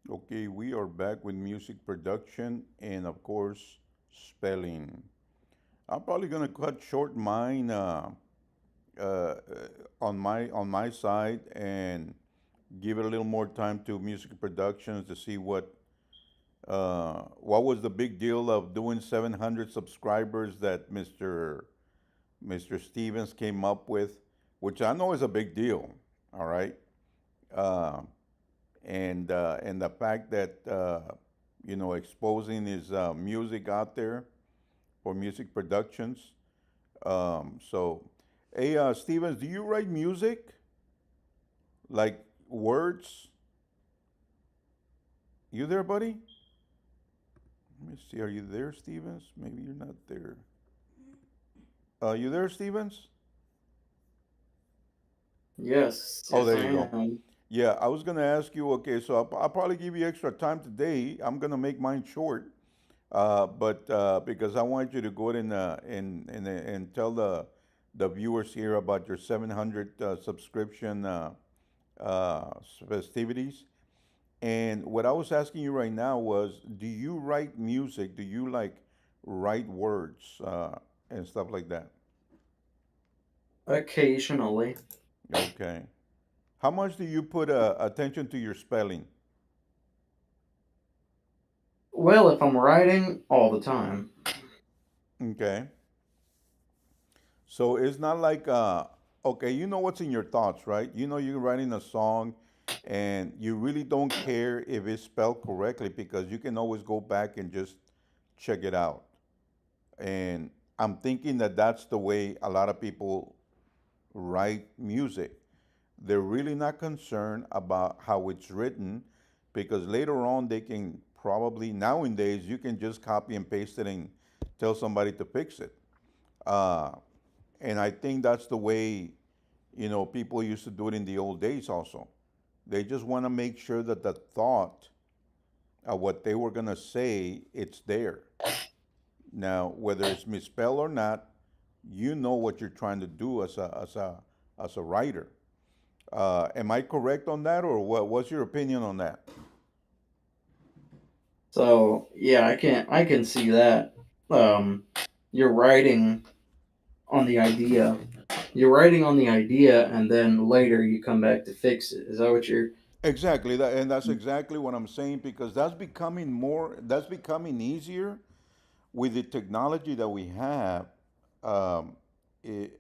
Okay, we are back with music production and of course spelling. I'm probably gonna cut short mine uh, on my side and give it a little more time to music productions to see what was the big deal of doing 700 subscribers that Mr. Stevens came up with, which I know is a big deal. All right. Uh, and the fact that exposing his music out there for music productions. So, hey, Stevens, do you write music like words? You there, buddy? Let me see. Are you there, Stevens? Maybe you're not there. You there, Stevens? Yes, Oh, yes, there I you go. am. Yeah, I was gonna ask you. Okay, so I'll probably give you extra time today. I'm gonna make mine short. But because I want you to go ahead and tell the viewers here about your 700 subscription festivities. And what I was asking you right now was, do you write music? Do you like write words and stuff like that? Occasionally. Okay. How much do you put attention to your spelling? Well, if I'm writing, all the time. Okay. So it's not like, okay, you know what's in your thoughts, right? You know you're writing a song and you really don't care if it's spelled correctly because you can always go back and just check it out. And I'm thinking that that's the way a lot of people write music. They're really not concerned about how it's written because later on they can probably, nowadays, you can just copy and paste it and tell somebody to fix it. Uh, and I think that's the way, people used to do it in the old days also. They just want to make sure that the thought of what they were going to say, it's there. Now, whether it's misspelled or not, you know what you're trying to do as a writer. Am I correct on that, or what's your opinion on that? So yeah, I can see that. Um, you're writing on the idea. You're writing on the idea, and then later you come back to fix it. Is that what you're? Exactly, and that's exactly what I'm saying because that's becoming easier with the technology that we have. Um,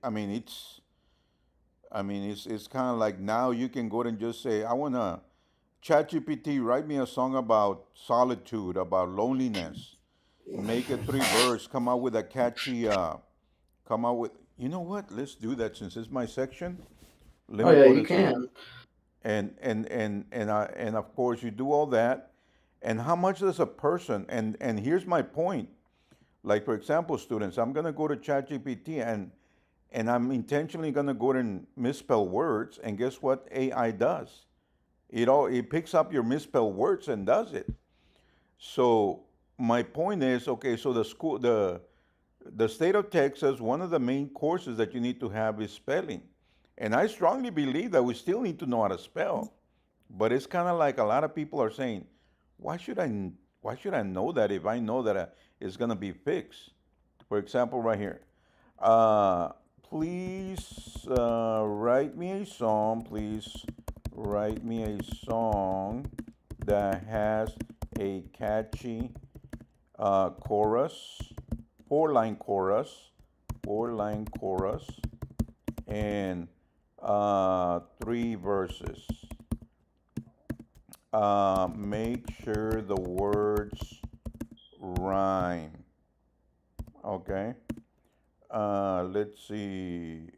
I mean, it's kind of like now you can go and just say, I want to ChatGPT write me a song about solitude, about loneliness, make it three verse, come out with a catchy, come out with, you know what? Let's do that since it's my section. Let Oh me yeah, go you and say, can. and of course you do all that, and how much does a person? And here's my point. Like for example, students, I'm gonna go to ChatGPT and I'm intentionally gonna go and misspell words, and guess what AI does? It picks up your misspelled words and does it. So my point is, okay, so the state of Texas, one of the main courses that you need to have is spelling. And I strongly believe that we still need to know how to spell. But it's kind of like a lot of people are saying, why should I why should I know that if I know that it's going to be fixed? For example, right here. Uh, please write me a song. Please write me a song that has a catchy chorus, four line chorus, and three verses. Make sure the words rhyme. Okay. Let's see.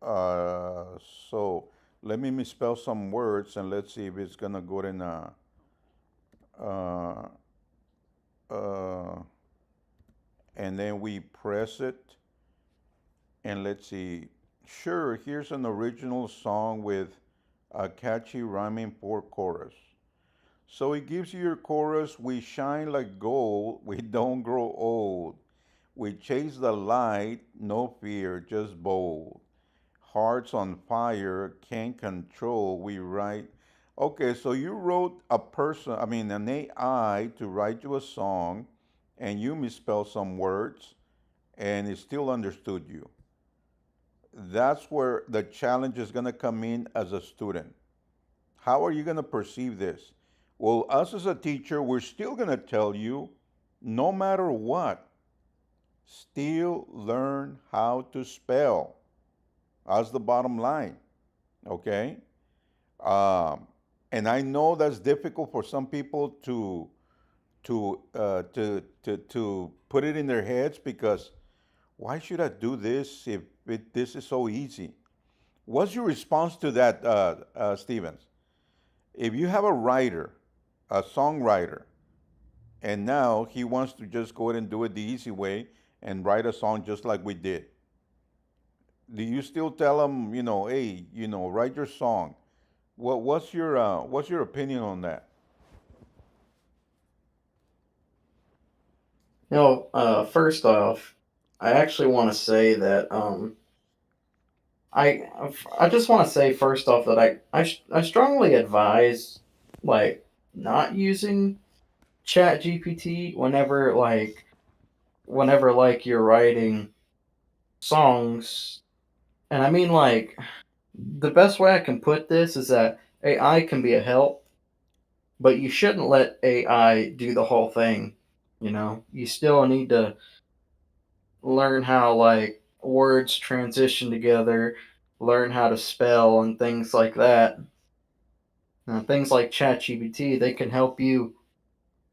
Uh, so let me misspell some words and let's see if it's gonna go in uh, uh, and then we press it and let's see. Sure, here's an original song with a catchy rhyming four chorus. So it gives you your chorus. We shine like gold. We don't grow old. We chase the light. No fear, just bold. Hearts on fire. Can't control. We write. Okay, so you wrote a person, I mean, an AI to write you a song, and you misspell some words, and it still understood you. That's where the challenge is going to come in as a student. How are you going to perceive this? Well, us as a teacher, we're still going to tell you, no matter what, still learn how to spell. That's the bottom line, okay? Um, and I know that's difficult for some people to put it in their heads because why should I do this if this is so easy? What's your response to that, Stevens? If you have a writer, a songwriter, and now he wants to just go ahead and do it the easy way and write a song just like we did, do you still tell him, hey, write your song? What's your opinion on that? First off, I actually want to say that I I just want to say first off that I strongly advise like not using Chat GPT whenever like you're writing songs. And I mean like the best way I can put this is that AI can be a help, but you shouldn't let AI do the whole thing. You still need to learn how like words transition together, learn how to spell and things like that. Things like ChatGPT, they can help you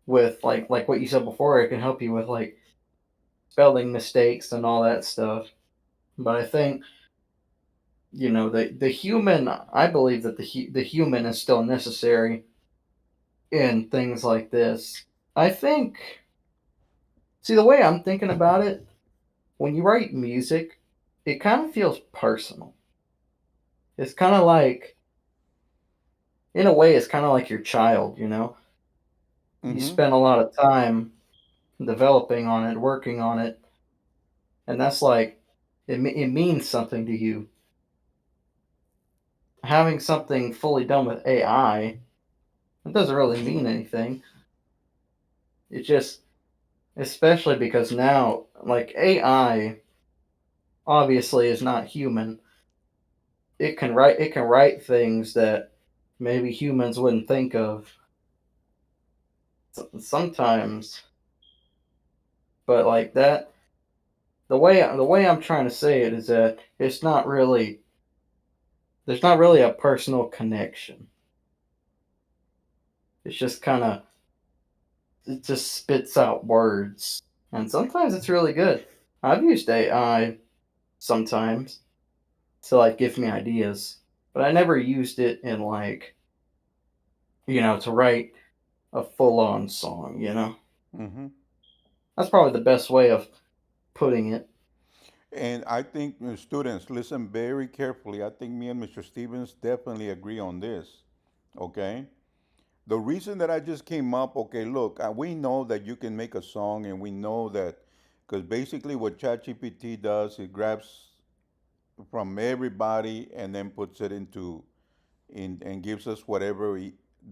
with like what you said before. It can help you with like spelling mistakes and all that stuff. But I think the human. I believe that the human is still necessary in things like this. I think. See, the way I'm thinking about it, when you write music, it kind of feels personal. It's kind of like, in a way, it's kind of like your child. You Mm-hmm. spend a lot of time developing on it, working on it, and that's like it means something to you. Having something fully done with AI, it doesn't really mean anything. It just, especially because now, like AI, obviously is not human. It can write things that maybe humans wouldn't think of sometimes. But like that, the way I'm trying to say it is that it's not really there's not really a personal connection. It's just kind of it just spits out words, and sometimes it's really good. I've used AI sometimes to like give me ideas, but I never used it in like to write a full on song. Mm-hmm. That's probably the best way of putting it. And I think students listen very carefully. I think me and Mr. Stevens definitely agree on this. Okay. The reason that I just came up, okay, look, we know that you can make a song, and we know that because basically what ChatGPT does, it grabs from everybody and then puts it in and gives us whatever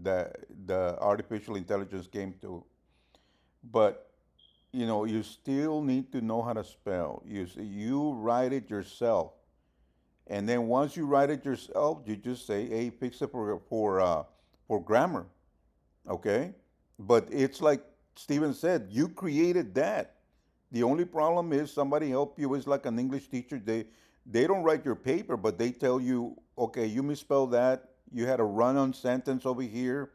the artificial intelligence came to. But you still need to know how to spell. You write it yourself, and then once you write it yourself, you just say, "Hey, fix it for grammar." Okay, but it's like Steven said, you created that. The only problem is somebody help you is like an English teacher. They don't write your paper, but they tell you, okay, you misspelled that. You had a run-on sentence over here.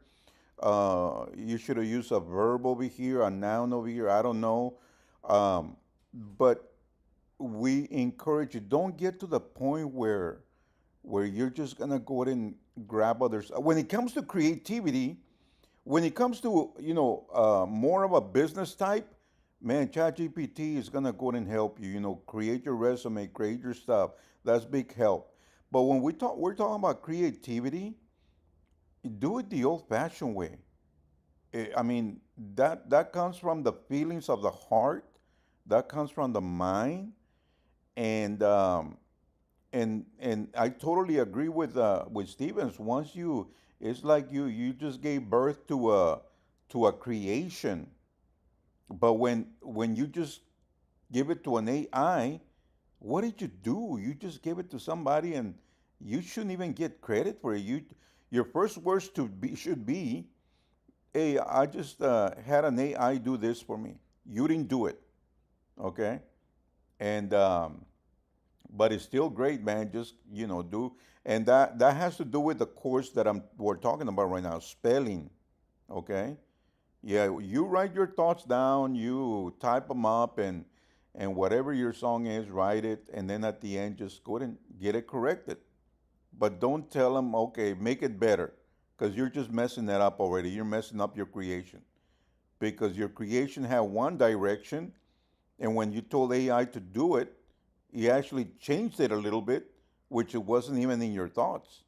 You should have used a verb over here, a noun over here. I don't know. Um, but we encourage you. Don't get to the point where you're just gonna go ahead and grab others. When it comes to creativity, when it comes to more of a business type, man, ChatGPT is gonna go ahead and help you. Create your resume, create your stuff. That's big help. But when we're talking about creativity. Do it the old-fashioned way. I mean, that comes from the feelings of the heart, that comes from the mind, and and I totally agree with Stevens. Once you It's like you just gave birth to a creation. But when you just give it to an AI, what did you do? You just gave it to somebody, and you shouldn't even get credit for it. Your first words to be should be, "Hey, I just had an AI do this for me. You didn't do it, okay?" And but it's still great, man. Just do, and that has to do with the course that we're talking about right now, spelling, okay? Yeah, you write your thoughts down, you type them up, and whatever your song is, write it, and then at the end, just go ahead and get it corrected. But don't tell them, okay, make it better, because you're just messing that up already. You're messing up your creation because your creation had one direction, and when you told AI to do it, he actually changed it a little bit, which it wasn't even in your thoughts.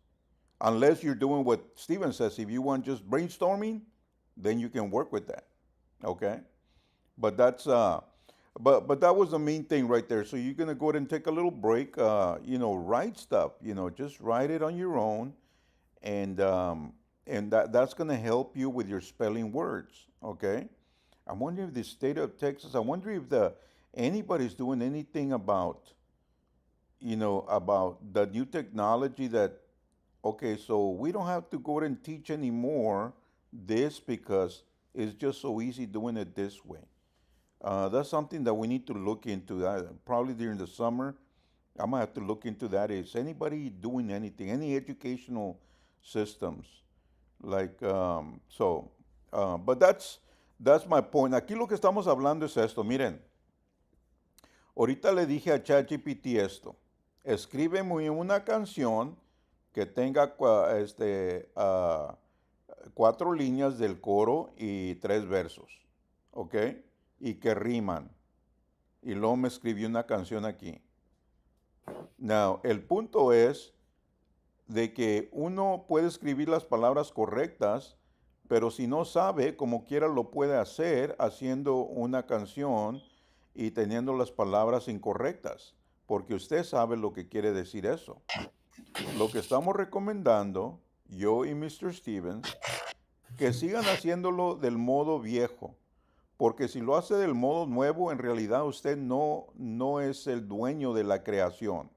Unless you're doing what Steven says, if you want just brainstorming, then you can work with that. Okay? But that's but that was the main thing right there. So you're gonna go ahead and take a little break, write stuff, just write it on your own, and that's gonna help you with your spelling words. Okay? I'm wondering if the state of Texas, I wonder if the anybody's doing anything about about the new technology that, okay, so we don't have to go ahead and teach anymore this because it's just so easy doing it this way. That's something that we need to look into. That probably during the summer, I'm gonna have to look into that. Is anybody doing anything? Any educational systems like but that's my point. Aquí lo que estamos hablando es esto. Miren, ahorita le dije a ChatGPT esto. Escríbeme una canción que tenga cuatro líneas del coro y tres versos, ¿ok? Y que riman. Y luego me escribió una canción aquí. Now, el punto es de que uno puede escribir las palabras correctas, pero si no sabe, como quiera lo puede hacer haciendo una canción y teniendo las palabras incorrectas, porque usted sabe lo que quiere decir eso. Lo que estamos recomendando, yo y Mr. Stevens, que sigan haciéndolo del modo viejo, porque si lo hace del modo nuevo, en realidad usted no es el dueño de la creación.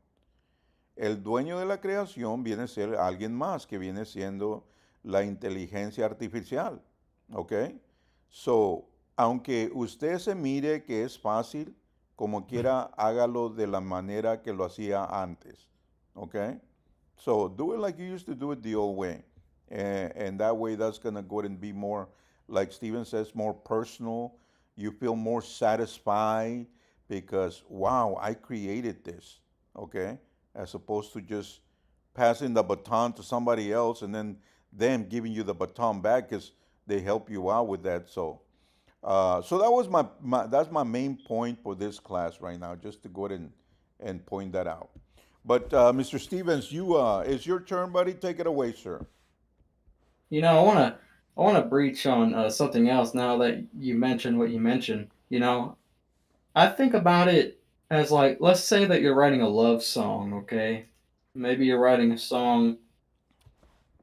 El dueño de la creación viene a ser alguien más, que viene siendo la inteligencia artificial. ¿Ok? So, aunque usted se mire que es fácil, como quiera, hágalo de la manera que lo hacía antes. ¿Ok? So, do it like you used to do it the old way. And that way, that's going to go ahead and be more, like Steven says, more personal. You feel more satisfied because, wow, I created this. Okay? As opposed to just passing the baton to somebody else and then them giving you the baton back because they help you out with that. So that was that's my main point for this class right now, just to go ahead and point that out. But Mr. Stevens, you it's your turn, buddy. Take it away, sir. I wanna breach on something else now that you mentioned what you mentioned. I think about it as like, let's say that you're writing a love song, okay? Maybe you're writing a song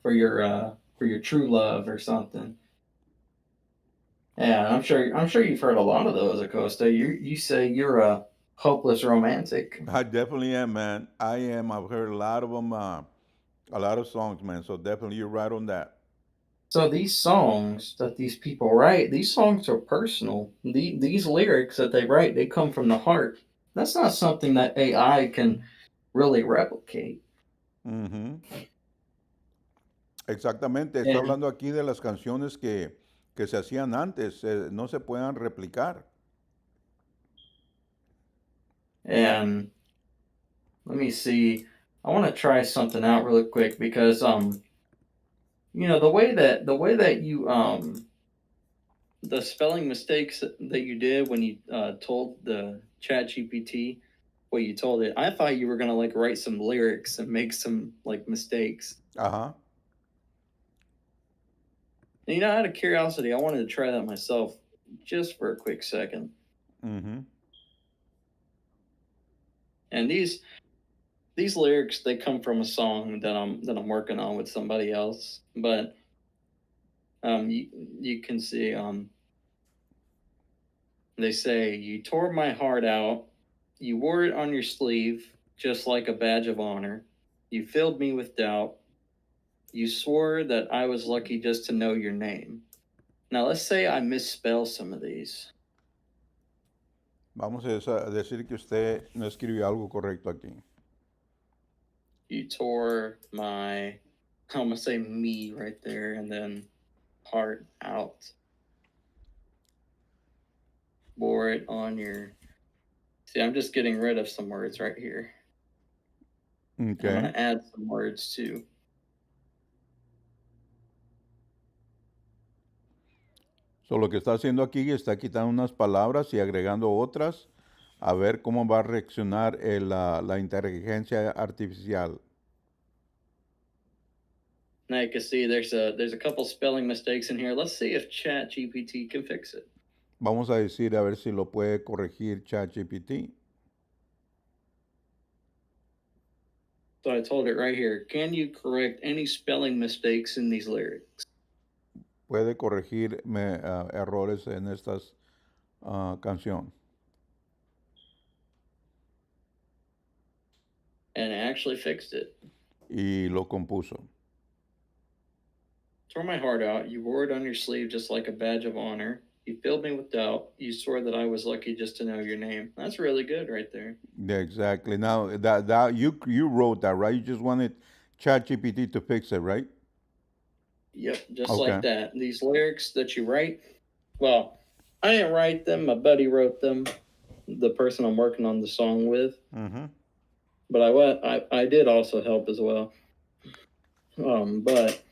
for your true love or something. Yeah, I'm sure you've heard a lot of those, Acosta. You say you're a hopeless romantic. I definitely am, man. I am. I've heard a lot of them, a lot of songs, man. So definitely, you're right on that. So these songs that these people write, these songs are personal. These lyrics that they write, they come from the heart. That's not something that AI can really replicate. Ujú. Exactamente. Está And hablando aquí de las canciones que se hacían antes, no se puedan replicar. and let me see. I want to try something out really quick because the way that you the spelling mistakes that you did when you told the chat gpt what you told it, I thought you were gonna like write some lyrics and make some like mistakes. Ajá. And out of curiosity, I wanted to try that myself just for a quick second. Ujú. And these lyrics they come from a song that I'm working on with somebody else, but you can see they say you tore my heart out, you wore it on your sleeve just like a badge of honor, you filled me with doubt, you swore that I was lucky just to know your name. Now let's say I misspell some of these. Vamos a decir que usted no escribió algo correcto aquí. You tore my, I'm gonna say me right there, and then heart out. Bore it on your. See, I'm just getting rid of some words right here. I'm Okay. gonna add some words too. So, lo que está haciendo aquí está quitando unas palabras y agregando otras a ver cómo va a reaccionar la inteligencia artificial. Now you can see there's a couple spelling mistakes in here. Let's see if ChatGPT can fix it. Vamos a decir a ver si lo puede corregir ChatGPT. So I told it right here. Can you correct any spelling mistakes in these lyrics? Puede corregir errores en estas canción. And it actually fixed it. Y lo compuso. Tore my heart out. You wore it on your sleeve just like a badge of honor. You filled me with doubt. You swore that I was lucky just to know your name. That's really good right there. Yeah, exactly. Now that you wrote that, right? You just wanted ChatGPT to fix it, right? Yep, just Okay. like that. These lyrics that you write, well, I didn't write them. My buddy wrote them, the person I'm working on the song with. Mm-hmm. But I did also help as well. But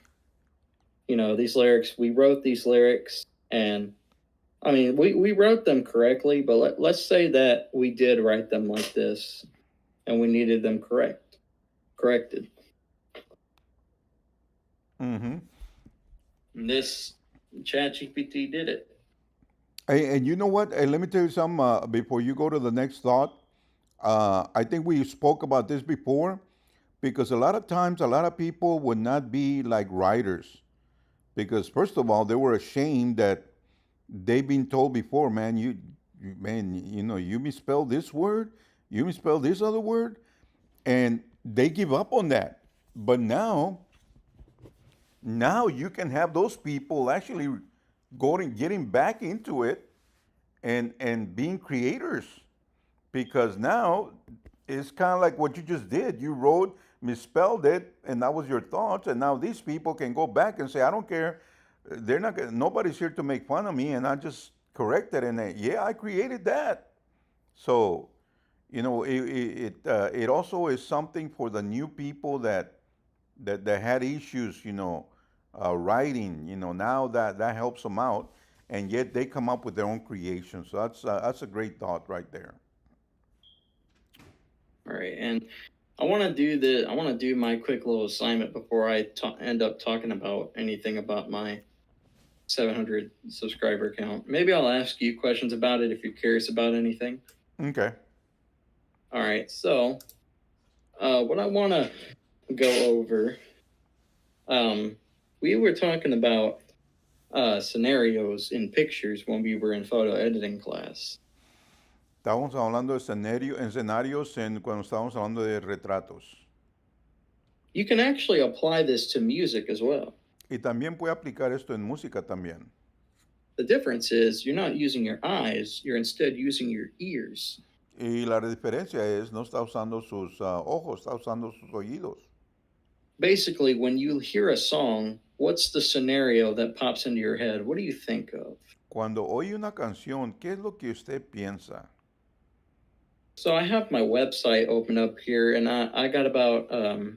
you know, these lyrics, we wrote these lyrics, and I mean, we wrote them correctly. But let's say that we did write them like this, and we needed them corrected. Mm-hmm. And this ChatGPT did it. And you know what? Let me tell you something before you go to the next thought. I think we spoke about this before because a lot of times, a lot of people would not be like writers because, first of all, they were ashamed that they've been told before, man, you misspelled this word, you misspelled this other word, and they give up on that. But now you can have those people actually getting back into it and being creators because now it's kind of like what you just did. You wrote, misspelled it, and that was your thoughts. And now these people can go back and say, I don't care. They're not. Nobody's here to make fun of me, and I just corrected and yeah, I created that. So, it also is something for the new people that had issues, writing. Now that helps them out, and yet they come up with their own creation. So that's a great thought right there. All right, and I want to do my quick little assignment before I end up talking about anything about my 700 subscriber count. Maybe I'll ask you questions about it if you're curious about anything. Okay. All right, so what I want to go over, we were talking about scenarios in pictures when we were in photo editing class. Estábamos hablando de escenarios cuando estábamos hablando de retratos. You can actually apply this to music as well. Y también puede aplicar esto en música también. The difference is you're not using your eyes, you're instead using your ears. Y la diferencia es no está usando sus ojos, está usando sus oídos. Basically, when you hear a song, what's the scenario that pops into your head? What do you think of? Cuando oye una canción, ¿qué es lo que usted piensa? So I have my website open up here, and I got about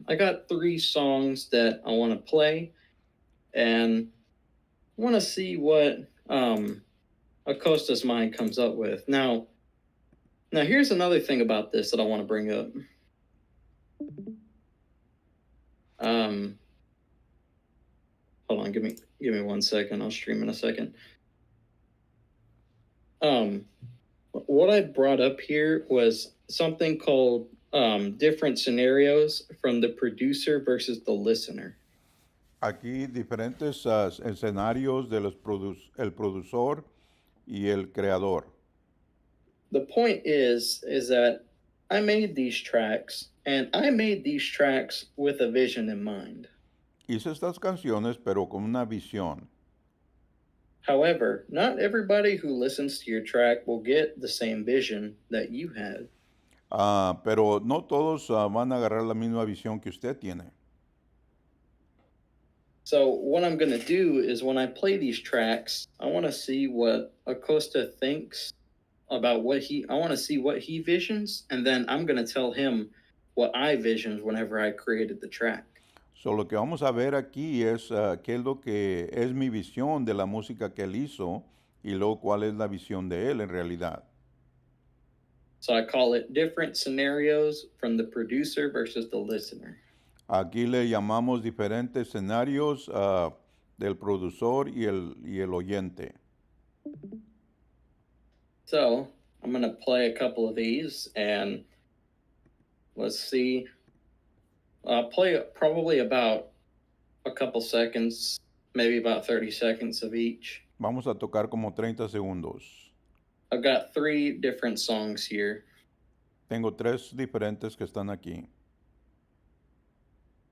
I got 3 songs that I want to play, and I want to see what Acosta's mind comes up with. Now here's another thing about this that I want to bring up. Hold on, give me 1 second. I'll stream in a second. What I brought up here was something called different scenarios from the producer versus the listener. Aquí diferentes escenarios de el productor y el creador. The point is that I made these tracks, and I made these tracks with a vision in mind. Hice estas canciones, pero con una visión. However, not everybody who listens to your track will get the same vision that you had. Pero no todos van a agarrar la misma visión que usted tiene. So what I'm gonna do is when I play these tracks, I want to see what Acosta thinks about what he. I want to see what he visions, and then I'm gonna tell him what I visioned whenever I created the track. So, lo que vamos a ver aquí es qué es lo que es mi visión de la música que él hizo y luego cuál es la visión de él en realidad. So I call it different scenarios from the producer versus the listener. Aquí le llamamos diferentes escenarios del productor y el oyente. So I'm gonna play a couple of these, and let's see. I'll play probably about a couple seconds, maybe about 30 seconds of each. Vamos a tocar como 30 segundos. I've got 3 different songs here. Tengo 3 diferentes que están aquí.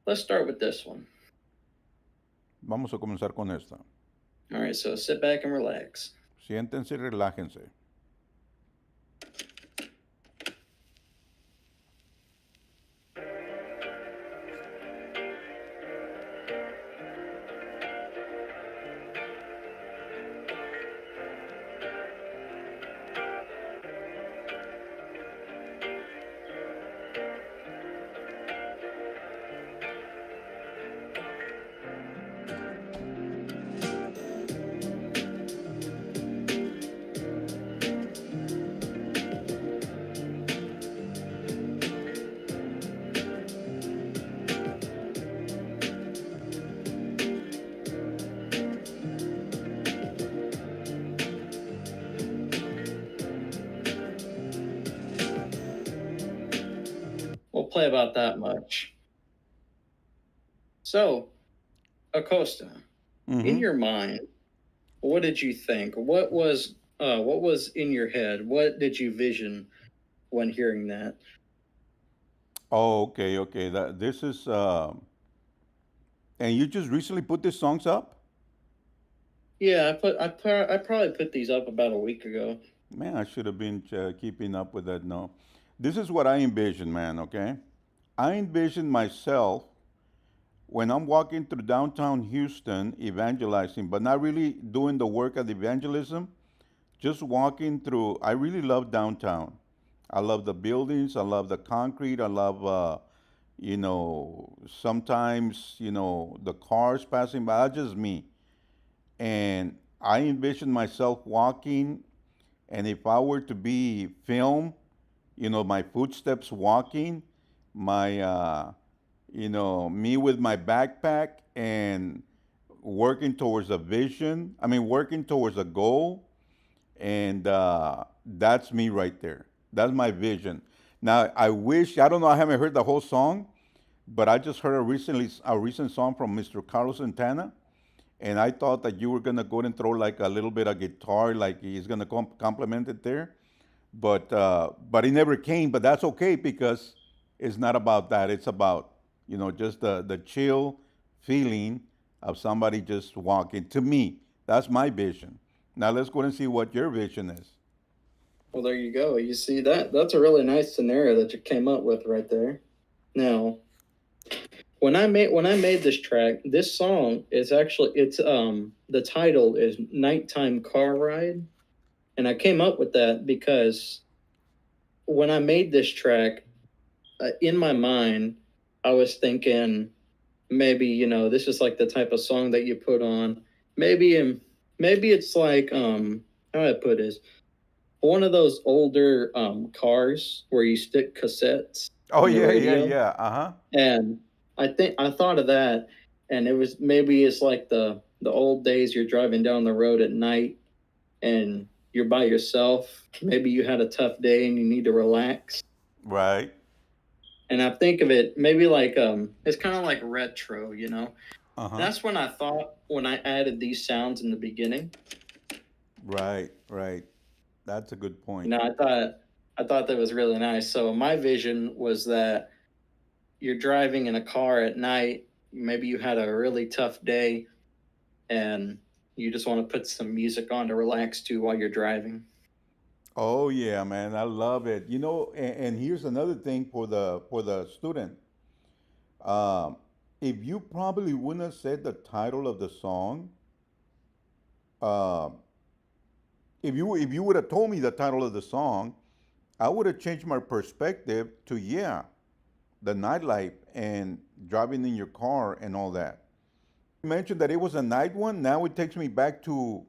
Let's start with this one. Vamos a comenzar con esta. All right, so sit back and relax. Siéntense y relájense. We'll play about that much. So, Acosta, in your mind, what did you think? What was in your head? What did you vision when hearing that? Oh, okay, okay. This is, and you just recently put these songs up? Yeah, I probably put these up about a week ago. Man, I should have been keeping up with that. No, this is what I envision, man. Okay, I envision myself when I'm walking through downtown Houston evangelizing, but not really doing the work of evangelism. Just walking through. I really love downtown. I love the buildings. I love the concrete. I love, sometimes, the cars passing by. That's just me. And I envision myself walking, and if I were to be filmed, my footsteps walking, my, me with my backpack and working towards a vision. I mean, working towards a goal, and that's me right there. That's my vision. Now, I don't know, I haven't heard the whole song, but I just heard a recent song from Mr. Carlos Santana, and I thought that you were gonna go and throw like a little bit of guitar, like he's gonna complement it there, but he never came. But that's okay because it's not about that. It's about just the chill feeling of somebody just walking. To me, that's my vision. Now let's go and see what your vision is. Well, there you go. You see that? That's a really nice scenario that you came up with right there. Now, when I made this track, this song is actually the title is Nighttime Car Ride, and I came up with that because when I made this track, in my mind, I was thinking maybe this is like the type of song that you put on. Maybe it's like how do I put this? One of those older cars where you stick cassettes Oh in the yeah, yeah, radio. yeah. Uh-huh. And I thought of that, and it was maybe it's like the old days. You're driving down the road at night, and you're by yourself. Maybe you had a tough day and you need to relax. Right. and I think of it maybe like it's kind of like retro, you know. Uh huh. That's when I thought when I added these sounds in the beginning. Right, right. That's a good You point. know, I thought that was really nice. So my vision was that you're driving in a car at night. Maybe you had a really tough day, and you just want to put some music on to relax to while you're driving. Oh yeah, man, I love it. You know, and here's another thing for the student. Um, if you probably wouldn't have said the title of the song, um, if you would have told me the title of the song, I would have changed my perspective to yeah, the nightlife and driving in your car and all that. You mentioned that it was a night one. Now it takes me back to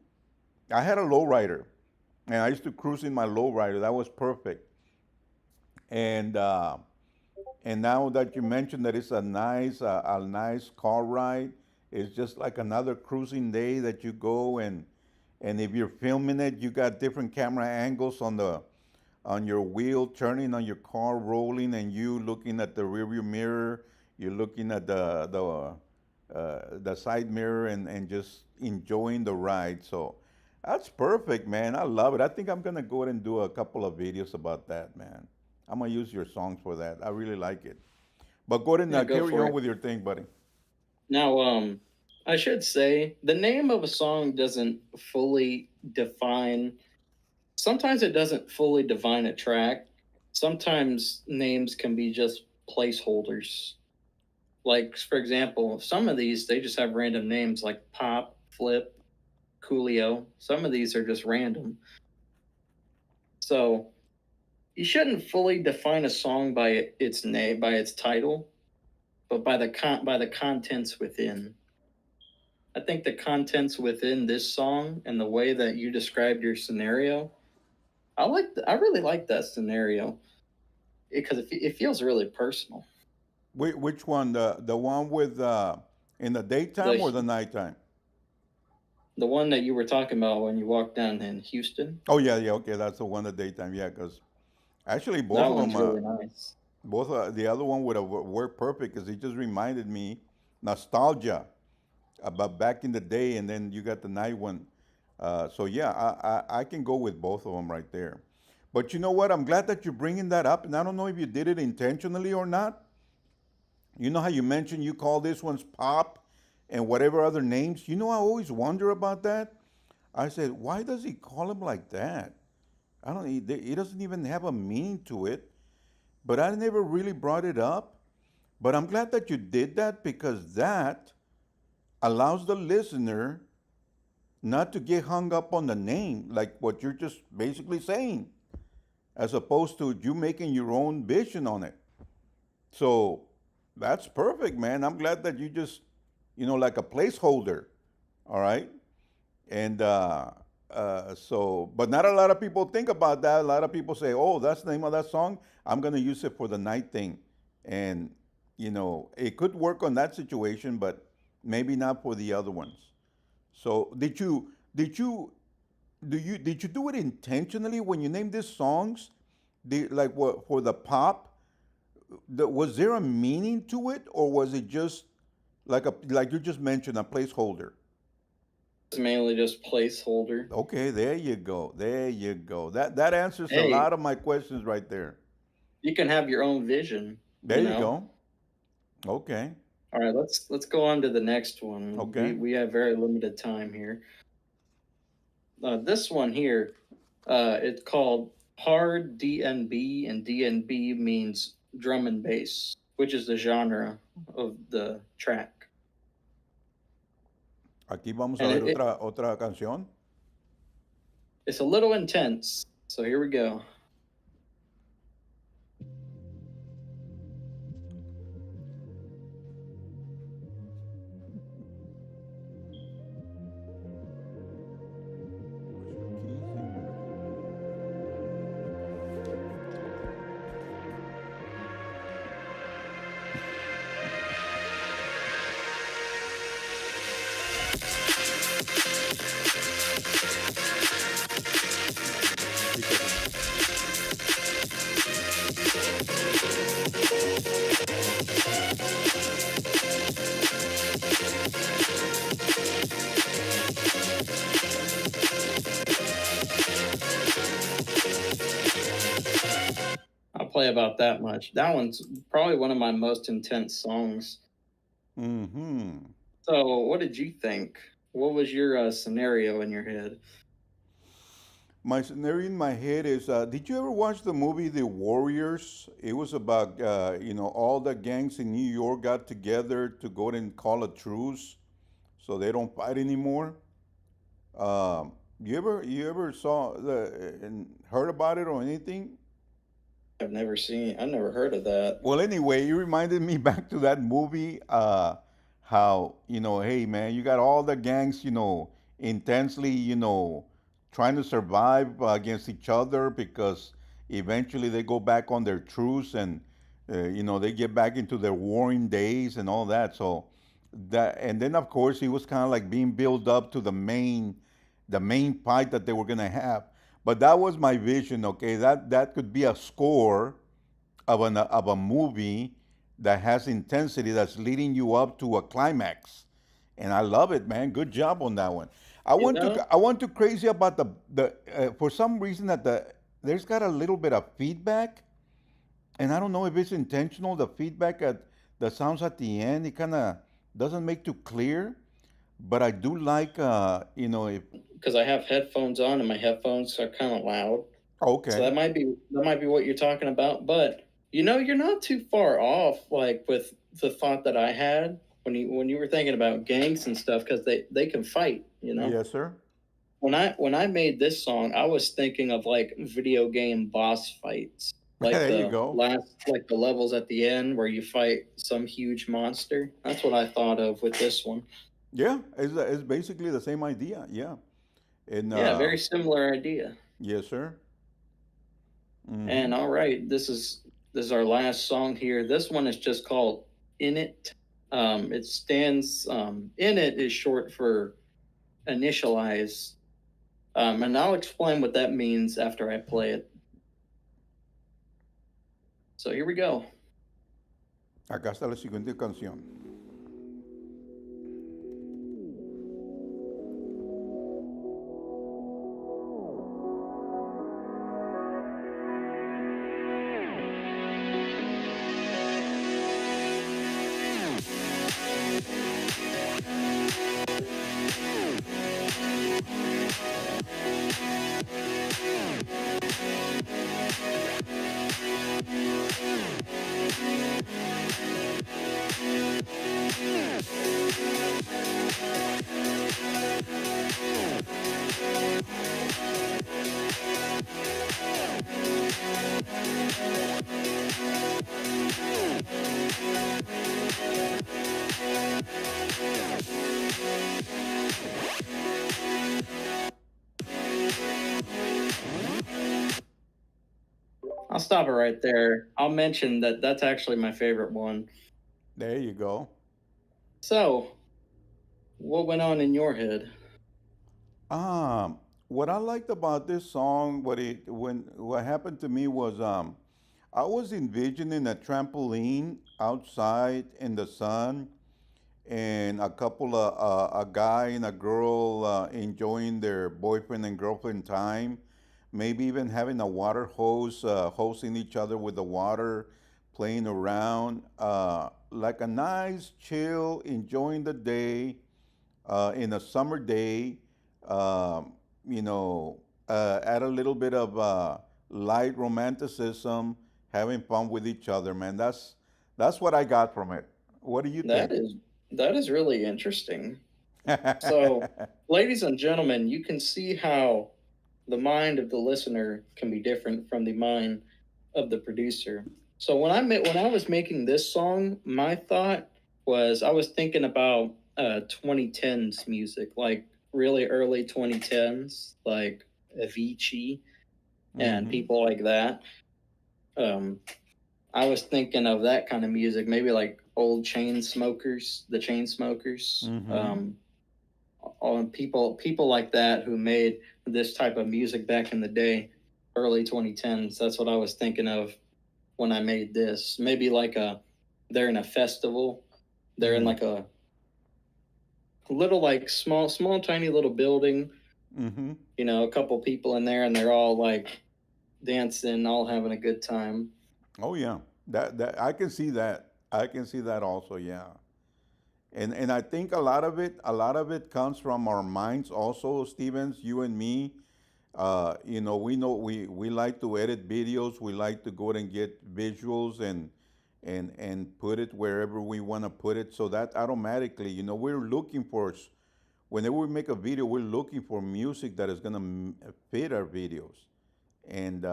I had a lowrider, and I used to cruise in my lowrider. That was perfect. And now that you mentioned that it's a nice car ride, it's just like another cruising day that you go and if you're filming it, you got different camera angles on your wheel turning on your car rolling and you looking at the rearview mirror, you're looking at the side mirror and just enjoying the ride. So that's perfect, man. I love it. I think I'm gonna go ahead and do a couple of videos about that, man. I'm gonna use your songs for that. I really like it. But go ahead and Yeah, go carry for on it. with your thing, buddy. Now, I should say the name of a song doesn't fully define. Sometimes it doesn't fully define a track. Sometimes names can be just placeholders. Like, for example, some of these they just have random names like Pop, Flip, Coolio. Some of these are just random. So you shouldn't fully define a song by its name, by its title, but by the contents within. I think the contents within this song and the way that you described your scenario, I really like that scenario because it feels really personal. Which one? The one with in the daytime The or the nighttime? the one that you were talking about when you walked down in Houston, Oh yeah, yeah. Okay, that's the one the daytime. Yeah, because actually both that of one's them, really nice. both the other one would have worked perfect because it just reminded me nostalgia about back in the day, and then you got the night one. So yeah, I can go with both of them right there. But you know what? I'm glad that you're bringing that up, and I don't know if you did it intentionally or not. You know how you mentioned you call this one's Pop and whatever other names? You know, I always wonder about that. I said, why does he call him like that? I don't. He doesn't even have a meaning to it. But I never really brought it up. But I'm glad that you did that because that allows the listener not to get hung up on the name, like what you're just basically saying, as opposed to you making your own vision on it. So that's perfect, man. I'm glad that you just, like a placeholder. All right. And but not a lot of people think about that. A lot of people say, oh, that's the name of that song. I'm going to use it for the night thing. And, it could work on that situation, but maybe not for the other ones. So did you do it intentionally when you named these songs? Like what for the pop? Was there a meaning to it, or was it just like you just mentioned a placeholder? It's mainly just placeholder. Okay, there you go. There you go. That answers a Hey, lot of my questions right there. you can have your own vision, There you you know. go. Okay. All right, let's go on to the next one. We Okay. we have very limited time here. This one here, it's called hard DNB, and DNB means drum and bass, which is the genre of the track. Aquí vamos a And ver otra canción. it's a little intense. So here we go. Fíjate. play about that much. That one's probably one of my most intense songs. Mm-hmm. So, what did you think? What was your scenario in your head? My scenario in my head is, did you ever watch the movie The Warriors? It was about, all the gangs in New York got together to go and call a truce so they don't fight anymore. You ever saw and heard about it or anything? I've never heard of that. Well, anyway, you reminded me back to that movie. How hey man, you got all the gangs, intensely, trying to survive against each other because eventually they go back on their truce and they get back into their warring days and all that. So that, and then of course he was kind of like being built up to the main fight that they were gonna have. But that was my vision. Okay, that could be a score of a movie that has intensity that's leading you up to a climax, and I love it, man. Good job on that one. I You want to know, I want to crazy about the for some reason that there's got a little bit of feedback, and I don't know if it's intentional. The feedback at the sounds at the end, it kind of doesn't make too clear, but I do like if because I have headphones on and my headphones are kind of loud. So okay. that might be what you're talking about. But you're not too far off, like with the thought that I had when you were thinking about gangs and stuff, because they can fight. Yes, sir. When I made this song, I was thinking of like video game boss fights, like There you the go. last, like the levels at the end where you fight some huge monster. That's what I thought of with this one. Yeah, it's basically the same idea. Yeah, and Yeah, very similar idea. yes, sir. Mm-hmm. And all right, this is our last song here. This one is just called "In It." It stands "In It" is short for initialize, and I'll explain what that means after I play it. So here we go. Acá está la siguiente canción. I'll stop it right there. I'll mention that that's actually my favorite one. There you go. So, what went on in your head? Um, what I liked about this song, what happened to me was I was envisioning a trampoline outside in the sun, and a couple of a guy and a girl enjoying their boyfriend and girlfriend time, maybe even having a water hose, hosing each other with the water, playing around, like a nice chill, enjoying the day in a summer day. Um, add a little bit of light romanticism, having fun with each other, man. That's what I got from it. What do you That think? is that is really interesting. So, ladies and gentlemen, you can see how the mind of the listener can be different from the mind of the producer. So when I was making this song, my thought was I was thinking about 2010s music, like really early 2010s, like Avicii and Mm-hmm. people like that. Um, I was thinking of that kind of music, maybe like old chain smokers, the chain smokers. Mm-hmm. On people like that who made this type of music back in the day, early 2010s. That's what I was thinking of when I made this. Maybe like they're in a festival. They're in Mm-hmm. like a little like small tiny little building. Mm-hmm. A couple people in there, and they're all like dancing, all having a good time. Oh yeah, that I can see that. I can see that also. Yeah, and I think a lot of it comes from our minds also, Stevens. You and me. We like to edit videos. We like to go and get visuals and put it wherever we want to put it. So that automatically, we're looking for whenever we make a video, we're looking for music that is gonna fit our videos. And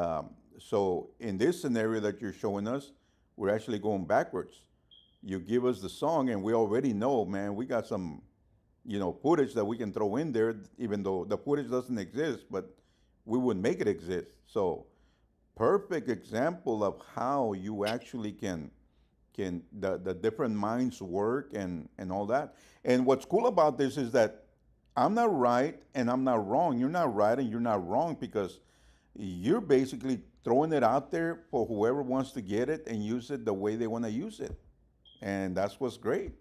so in this scenario that you're showing us, we're actually going backwards. You give us the song, and we already know, man, we got some, footage that we can throw in there, even though the footage doesn't exist, but we would make it exist. So perfect example of how you actually can the different minds work and all that. And what's cool about this is that I'm not right and I'm not wrong. You're not right and you're not wrong because you're basically throwing it out there for whoever wants to get it and use it the way they want to use it. And that's what's great.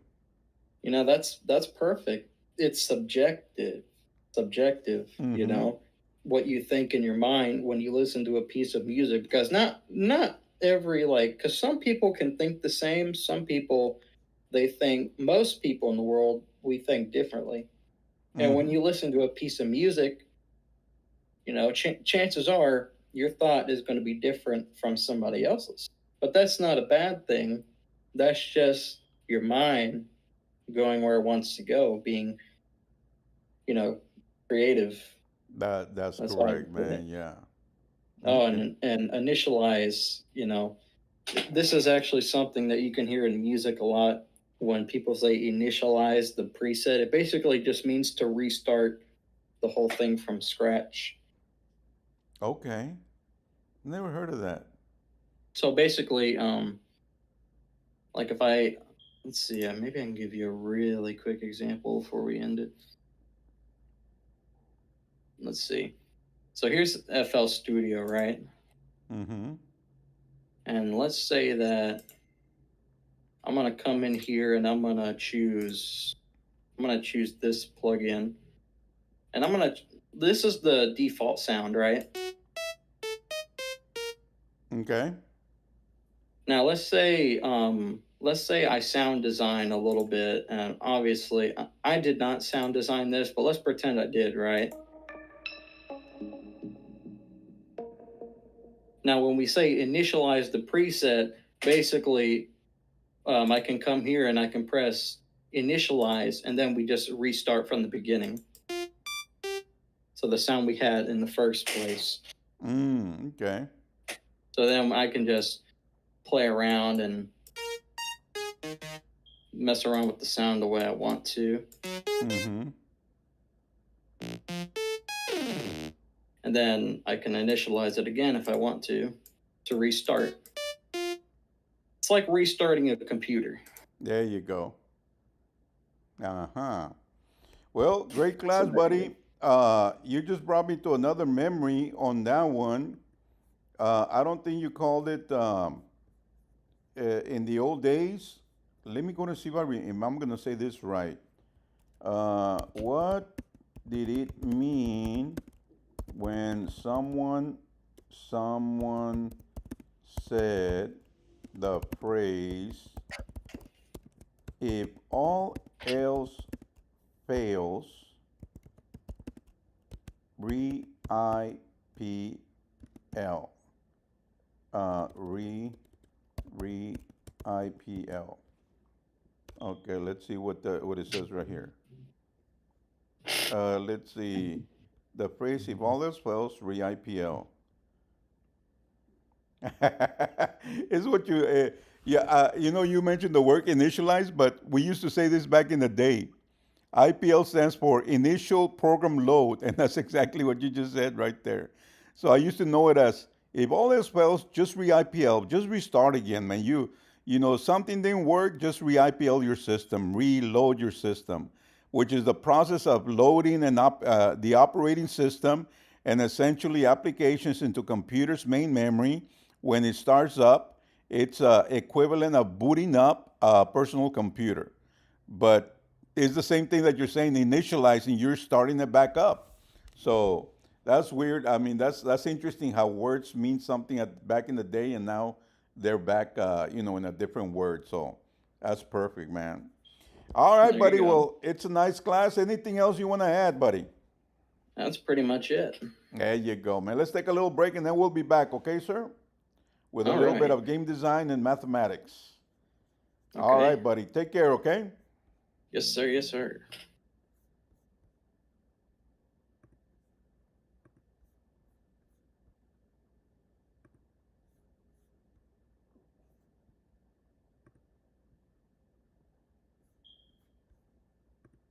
That's perfect. It's subjective. Mm-hmm. What you think in your mind when you listen to a piece of music, because not every, like, because some people can think the same. Some people, they think, most people in the world, we think differently. And when Mm-hmm. you listen to a piece of music, chances are your thought is going to be different from somebody else's. But that's not a bad thing. That's just your mind going where it wants to go, being, you know, creative. That's That's how I correct, put man. it. Yeah. Oh, Okay. and initialize. This is actually something that you can hear in music a lot. When people say initialize the preset, it basically just means to restart the whole thing from scratch. Okay. Never heard of that. So basically, like if I, let's see, maybe I can give you a really quick example before we end it. Let's see. So here's FL Studio, right? Mm-hmm. And let's say that I'm gonna come in here and I'm gonna choose this plugin, and this is the default sound, right? Okay. Now let's say I sound design a little bit, and obviously I did not sound design this, but let's pretend I did, right? Now when we say initialize the preset, basically I can come here and I can press initialize, and then we just restart from the beginning. So the sound we had in the first place. Okay. So then I can just play around and mess around with the sound the way I want to. Mm-hmm. And then I can initialize it again if I want to restart. It's like restarting a computer. There you go. Uh-huh. Well, great So class, buddy. You just brought me to another memory on that one. I don't think you called it in the old days. Let me go and see if I'm going to say this right. What did it mean when someone said the phrase, if all else fails, re-IPL. Re-IPL. Okay, let's see what it says right here. Let's see. The phrase, if all else fails, re-IPL. It's what yeah, you mentioned the word initialize, but we used to say this back in the day. IPL stands for Initial Program Load, and that's exactly what you just said right there. So I used to know it as if all else fails, just re-IPL, just restart again, man. Something didn't work, just re-IPL your system, reload your system, which is the process of loading the operating system and essentially applications into computer's main memory. When it starts up, it's equivalent of booting up a personal computer. But it's the same thing that you're saying, initializing, you're starting it back up. So that's weird. I mean, that's interesting how words mean something back in the day, and now they're back, in a different word. So that's perfect, man. All right, There you buddy. go. Well, it's a nice class. Anything else you want to add, buddy? That's pretty much it. There you go, man. Let's take a little break and then we'll be back, okay, sir? With a All little bit right. of game design and mathematics. All Okay. right, buddy. Take care, okay? Yes, sir. Yes, sir.